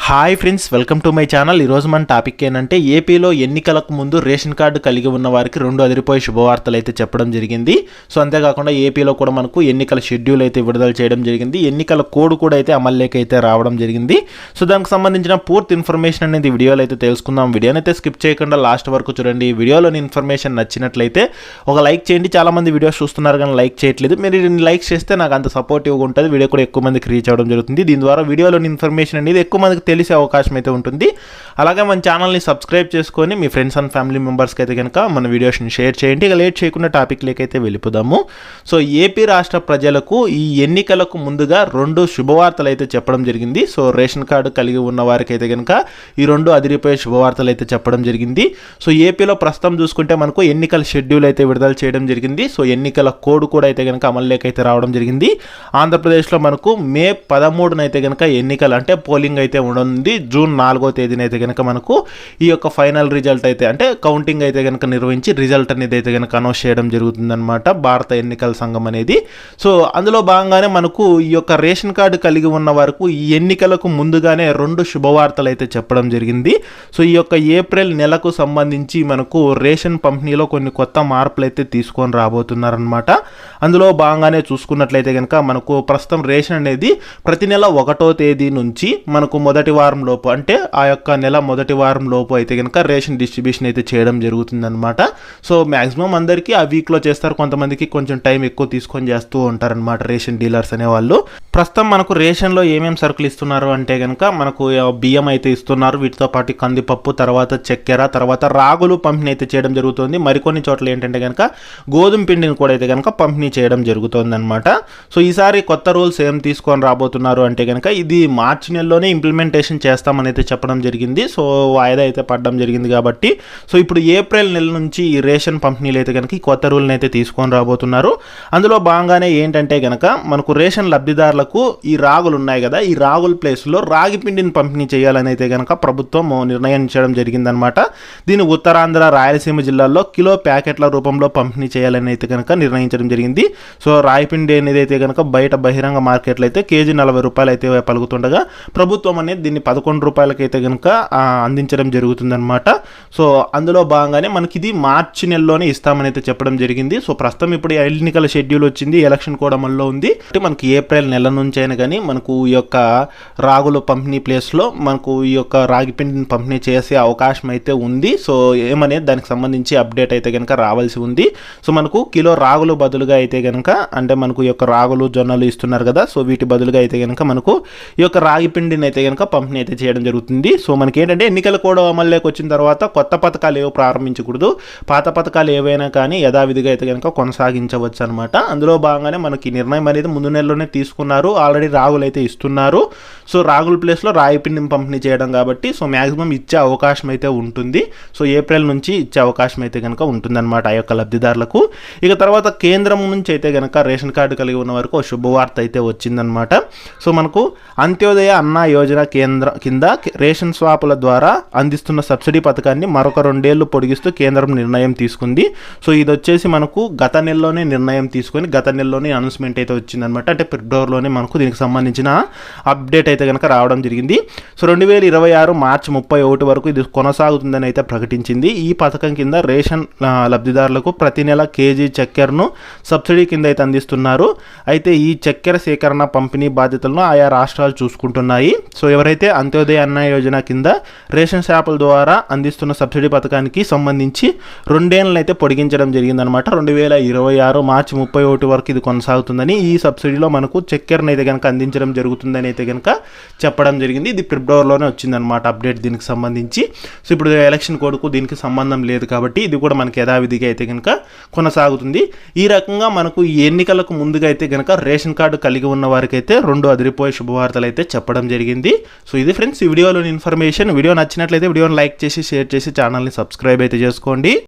Hi friends, welcome to my channel. ఈరోజు మన topic ఏంటంటే ఏపీలో ఎన్నికలకు ముందు రేషన్ కార్డు కలిగి ఉన్న వారికి 2 అదిరిపోయే శుభవార్తలు అయితే చెప్పడం జరిగింది. సో అంతేకాకుండా ఏపీలో కూడా మనకు ఎన్నికల షెడ్యూల్ అయితే విడుదల చేయడం జరిగింది. ఎన్నికల కోడ్ కూడా అయితే అమల్లోకి అయితే రావడం జరిగింది. సో దానికి సంబంధించిన పూర్తి ఇన్ఫర్మేషన్ అనేది వీడియోలో అయితే తెలుసుకుందాం. వీడియోని అయితే స్కిప్ చేయకుండా లాస్ట్ వరకు చూడండి. వీడియోలోని ఇన్ఫర్మేషన్ నచ్చినట్లయితే ఒక లైక్ చేయండి. చాలామంది వీడియోస్ చూస్తున్నారు కానీ లైక్ చేయట్లేదు. మీరు లైక్ చేస్తే నాకు అంత సపోర్టివ్గా ఉంటుంది. వీడియో కూడా ఎక్కువ మందికి రీచ్ అవ్వడం జరుగుతుంది. దీని ద్వారా వీడియోలోని ఇన్ఫర్మేషన్ అనేది ఎక్కువ మందికి తెలిసే అవకాశం అయితే ఉంటుంది. అలాగే మన ఛానల్ని సబ్స్క్రైబ్ చేసుకొని మీ ఫ్రెండ్స్ అండ్ ఫ్యామిలీ మెంబర్స్కి అయితే కనుక మన వీడియోస్ని షేర్ చేయండి. ఇక లేట్ చేయకుండా టాపిక్లోకి అయితే వెళ్ళిపోదాము. సో ఏపీ రాష్ట్ర ప్రజలకు ఈ ఎన్నికలకు ముందుగా 2 శుభవార్తలు అయితే చెప్పడం జరిగింది. సో రేషన్ కార్డు కలిగి ఉన్న వారికి అయితే కనుక ఈ 2 అదిరిపోయే శుభవార్తలు అయితే చెప్పడం జరిగింది. సో ఏపీలో ప్రస్తుతం చూసుకుంటే మనకు ఎన్నికల షెడ్యూల్ అయితే విడుదల చేయడం జరిగింది. సో ఎన్నికల కోడ్ కూడా అయితే కనుక అమల్లోకి అయితే రావడం జరిగింది. ఆంధ్రప్రదేశ్లో మనకు మే 13న అయితే కనుక ఎన్నికలు అంటే పోలింగ్ అయితే ఉంది. జూన్ 4వ తేదీన అయితే కనుక మనకు ఈ యొక్క ఫైనల్ రిజల్ట్ అయితే అంటే కౌంటింగ్ అయితే కనుక నిర్వహించి రిజల్ట్ అనేది అయితే కనుక అనౌన్స్ చేయడం జరుగుతుందన్నమాట భారత ఎన్నికల సంఘం అనేది. సో అందులో భాగంగానే మనకు ఈ యొక్క రేషన్ కార్డు కలిగి ఉన్న వారికి ఈ ఎన్నికలకు ముందుగానే 2 శుభవార్తలు అయితే చెప్పడం జరిగింది. సో ఈ యొక్క ఏప్రిల్ నెలకు సంబంధించి మనకు రేషన్ పంపిణీలో కొన్ని కొత్త మార్పులు అయితే తీసుకొని రాబోతున్నారనమాట. అందులో భాగంగానే చూసుకున్నట్లయితే కనుక మనకు ప్రస్తుతం రేషన్ అనేది ప్రతి నెల 1వ తేదీ నుంచి మనకు మొదటి వారం లోపు అంటే ఆ యొక్క నెల మొదటి వారం లోపు అయితే కనుక రేషన్ డిస్ట్రిబ్యూషన్ అయితే చేయడం జరుగుతుందన్నమాట. సో మ్యాక్సిమం అందరికీ ఆ వీక్లో చేస్తారు. కొంతమందికి కొంచెం టైం ఎక్కువ తీసుకొని చేస్తూ ఉంటారనమాట రేషన్ డీలర్స్ అనేవాళ్ళు. ప్రస్తుతం మనకు రేషన్లో ఏమేమి సరుకులు ఇస్తున్నారు అంటే కనుక మనకు బియ్యం అయితే ఇస్తున్నారు. వీటితో పాటు కందిపప్పు, తర్వాత చక్కెర, తర్వాత రాగులు పంపిణీ అయితే చేయడం జరుగుతుంది. మరికొన్ని చోట్ల ఏంటంటే కనుక గోధుమ పిండిని కూడా అయితే కనుక పంపిణీ చేయడం జరుగుతుంది అనమాట. సో ఈసారి కొత్త రూల్స్ ఏం తీసుకొని రాబోతున్నారు అంటే కనుక ఇది మార్చి నెలలోనే ఇంప్లిమెంటేషన్ చేస్తామని అయితే చెప్పడం జరిగింది. సో వాయిదా అయితే పడడం జరిగింది కాబట్టి సో ఇప్పుడు ఏప్రిల్ నెల నుంచి ఈ రేషన్ పంపిణీలు అయితే కనుక ఈ కొత్త రూల్ని అయితే తీసుకొని రాబోతున్నారు. అందులో భాగంగానే ఏంటంటే కనుక మనకు రేషన్ లబ్ధిదారులకు ఈ రాగులు ఉన్నాయి కదా, ఈ రాగుల ప్లేస్లో రాగి పిండిని పంపిణీ చేయాలని అయితే కనుక ప్రభుత్వం నిర్ణయించడం జరిగిందనమాట. దీన్ని ఉత్తరాంధ్ర, రాయలసీమ జిల్లాల్లో కిలో ప్యాకెట్ల రూపంలో పంపిణీ చేయాలని అయితే కనుక నిర్ణయించడం జరిగింది. సో రాగి పిండి అనేది అయితే కనుక బయట బహిరంగ మార్కెట్లో అయితే కేజీ 40 రూపాయలు అయితే పలుకుతుండగా ప్రభుత్వం అనేది దీన్ని 11 రూపాయలకి అయితే కనుక అందించడం జరుగుతుందన్నమాట. సో అందులో భాగంగానే మనకి ఇది మార్చి నెలలోనే ఇస్తామని అయితే చెప్పడం జరిగింది. సో ప్రస్తుతం ఇప్పుడు ఎన్నికల షెడ్యూల్ వచ్చింది, ఎలక్షన్ కూడా మనలో ఉంది. మనకి ఏప్రిల్ నెల నుంచి అయినా కానీ మనకు ఈ యొక్క రాగుల పంపిణీ ప్లేస్లో మనకు ఈ యొక్క రాగి పిండిని పంపిణీ చేసే అవకాశం అయితే ఉంది. సో ఏమనేది దానికి సంబంధించి అప్డేట్ అయితే కనుక రావాల్సి ఉంది. సో మనకు కిలో రాగులు బదులుగా అయితే కనుక అంటే మనకు ఈ యొక్క రాగులు, జొన్నలు ఇస్తున్నారు కదా, సో వీటి బదులుగా అయితే కనుక మనకు ఈ యొక్క రాగి పిండిని అయితే కనుక పంపిణీ అయితే చేయడం జరుగుతుంది. సో మనకి ఏంటంటే ఎన్నికల కోడ్ అమల్లోకి వచ్చిన తర్వాత కొత్త పథకాలు ఏవో ప్రారంభించకూడదు. పాత పథకాలు ఏవైనా కానీ యథావిధిగా అయితే కనుక కొనసాగించవచ్చు అనమాట. అందులో భాగంగానే మనకి నిర్ణయం అనేది ముందు నెలలోనే తీసుకున్నారు. ఆల్రెడీ రాగులు అయితే ఇస్తున్నారు. సో రాగుల ప్లేస్లో రాగి పిండిని పంపిణీ చేయడం కాబట్టి సో మ్యాక్సిమం ఇచ్చే అవకాశం అయితే ఉంటుంది. సో ఏప్రిల్ నుంచి ఇచ్చే అవకాశం అయితే కనుక ఉంటుందన్నమాట ఆ యొక్క లబ్ధిదారులకు. ఇక తర్వాత కేంద్రం నుంచి అయితే కనుక రేషన్ కార్డు కలిగి ఉన్న వరకు ఒక శుభవార్త అయితే వచ్చిందనమాట. సో మనకు అంత్యోదయ అన్న యోజన కింద రేషన్ స్వాపుల ద్వారా అందిస్తున్న సబ్సిడీ పథకాన్ని మరొక 2 ఏళ్లు పొడిగిస్తూ కేంద్రం నిర్ణయం తీసుకుంది. సో ఇది వచ్చేసి మనకు గత నెలలోనే నిర్ణయం తీసుకొని గత నెలలోనే అనౌన్స్మెంట్ అయితే వచ్చిందనమాట. అంటే ఫిబ్రవరిలోనే మనకు దీనికి సంబంధించిన అప్డేట్ అయితే కనుక రావడం జరిగింది. సో 2026 మార్చి 31 వరకు ఇది కొనసాగుతుందని అయితే ప్రకటించింది. ఈ పథకం కింద రేషన్ లబ్ధిదారులకు ప్రతి నెల కేజీ చక్కెరను సబ్సిడీ కింద అయితే అందిస్తున్నారు. అయితే ఈ చక్కెర సేకరణ, పంపిణీ బాధ్యతలను ఆయా రాష్ట్రాలు చూసుకుంటున్నాయి. సో ఎవరైతే అంత్యోదయ అన్న యోజన కింద రేషన్ షాపుల ద్వారా అందిస్తున్న సబ్సిడీ పథకానికి సంబంధించి 2 ఏళ్ళను అయితే పొడిగించడం జరిగిందనమాట. 2026 మార్చి 31 వరకు ఇది కొనసాగుతుందని, ఈ సబ్సిడీలో మనకు చక్కెరను అయితే కనుక అందించడం జరుగుతుందని అయితే కనుక చెప్పడం జరిగింది. ఇది ఫిబ్రవరిలోనే వచ్చిందనమాట అప్డేట్ దీనికి సంబంధించి. సో ఇప్పుడు ఎలక్షన్ కోడ్కు దీనికి సంబంధం లేదు కాబట్టి ఇది కూడా మనకి యథావిధిగా అయితే కనుక కొనసాగుతుంది. ఈ రకంగా మనకు ఈ ఎన్నికలకు ముందుగా అయితే కనుక రేషన్ కార్డు కలిగి ఉన్న వారికి అయితే 2 అదిరిపోయే శుభవార్తలు అయితే చెప్పడం జరిగింది. సో ఇది ఫ్రెండ్స్ ఈ వీడియోలోని ఇన్ఫర్మేషన్. వీడియో నచ్చినట్లయితే వీడియోని లైక్ చేసి షేర్ చేసి ఛానల్ని సబ్స్క్రైబ్ అయితే చేసుకోండి.